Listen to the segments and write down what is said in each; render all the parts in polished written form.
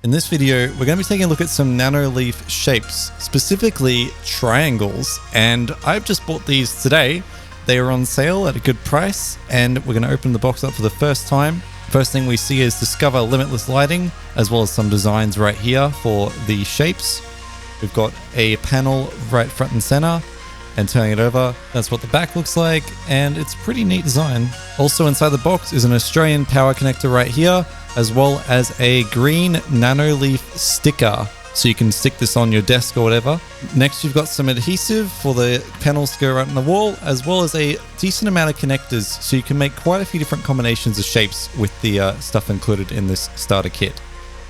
In this video, we're going to be taking a look at some Nanoleaf shapes, specifically triangles, and I've just bought these today. They are on sale at a good price, and we're going to open the box up for the first time. First thing we see is Discover Limitless Lighting, as well as some designs right here for the shapes. We've got a panel right front and center, and turning it over, that's what the back looks like, and it's a pretty neat design. Also inside the box is an Australian power connector right here, as well as a green Nanoleaf sticker, so you can stick this on your desk or whatever. Next, you've got some adhesive for the panels to go right on the wall, as well as a decent amount of connectors, so you can make quite a few different combinations of shapes with the stuff included in this starter kit.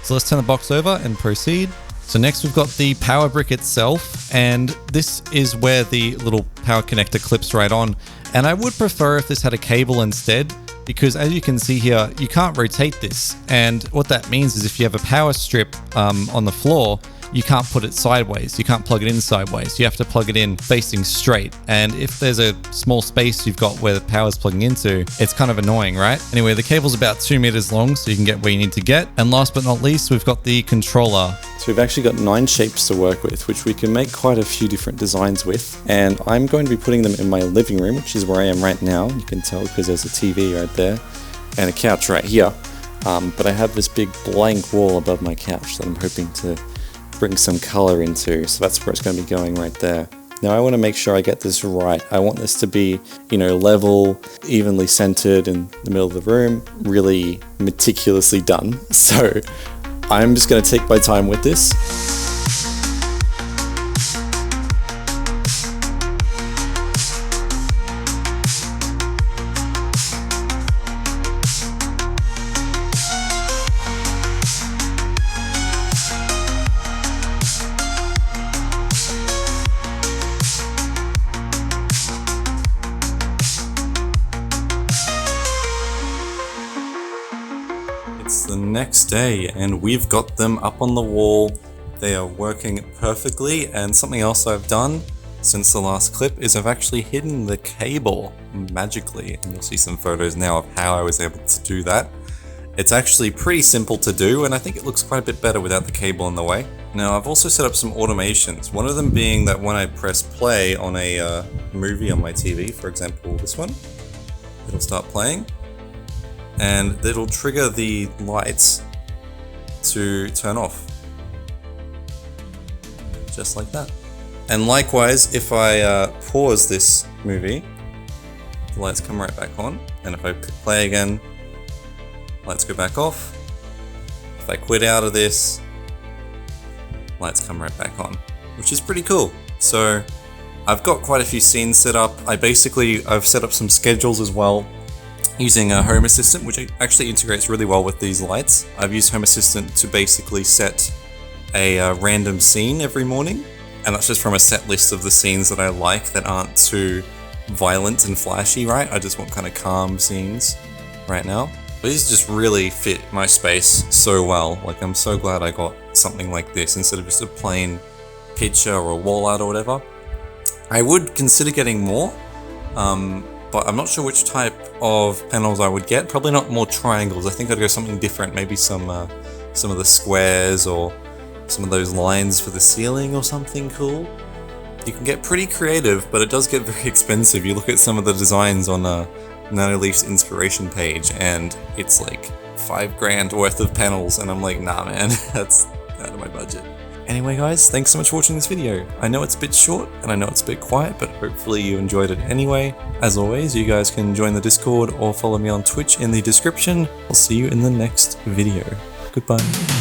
So let's turn the box over and proceed. So next we've got the power brick itself, and this is where the little power connector clips right on. And I would prefer if this had a cable instead, because as you can see here, you can't rotate this. And what that means is if you have a power strip on the floor, you can't put it sideways. You can't plug it in sideways. You have to plug it in facing straight. And if there's a small space you've got where the power's plugging into, it's kind of annoying, right? Anyway, the cable's about 2 meters long, so you can get where you need to get. And last but not least, we've got the controller. So we've actually got 9 shapes to work with, which we can make quite a few different designs with. And I'm going to be putting them in my living room, which is where I am right now. You can tell because there's a TV right there and a couch right here. But I have this big blank wall above my couch that I'm hoping to bring some color into. So that's where it's going to be going right there. Now I want to make sure I get this right. I want this to be, level, evenly centered in the middle of the room, really meticulously done. So I'm just going to take my time with this. It's the next day and we've got them up on the wall. They are working perfectly, and something else I've done since the last clip is I've actually hidden the cable magically, and you'll see some photos now of how I was able to do that. It's actually pretty simple to do, and I think it looks quite a bit better without the cable in the way. Now I've also set up some automations, one of them being that when I press play on a movie on my TV, for example this one, it'll start playing. And it'll trigger the lights to turn off. Just like that. And likewise, if I pause this movie, the lights come right back on. And if I play again, lights go back off. If I quit out of this, lights come right back on, which is pretty cool. So I've got quite a few scenes set up. I've set up some schedules as well, using a Home Assistant, which actually integrates really well with these lights. I've used Home Assistant to basically set a random scene every morning, and that's just from a set list of the scenes that I like that aren't too violent and flashy, right? I just want kind of calm scenes right now. But these just really fit my space so well. Like, I'm so glad I got something like this instead of just a plain picture or a wall art or whatever. I would consider getting more, but I'm not sure which type of panels I would get. Probably not more triangles. I think I'd go something different. Maybe some of the squares or some of those lines for the ceiling or something cool. You can get pretty creative, but it does get very expensive. You look at some of the designs on Nanoleaf's inspiration page, and it's like $5,000 worth of panels, and I'm like, nah man, that's out of my budget. Anyway guys, thanks so much for watching this video. I know it's a bit short and I know it's a bit quiet, but hopefully you enjoyed it anyway. As always, you guys can join the Discord or follow me on Twitch in the description. I'll see you in the next video. Goodbye.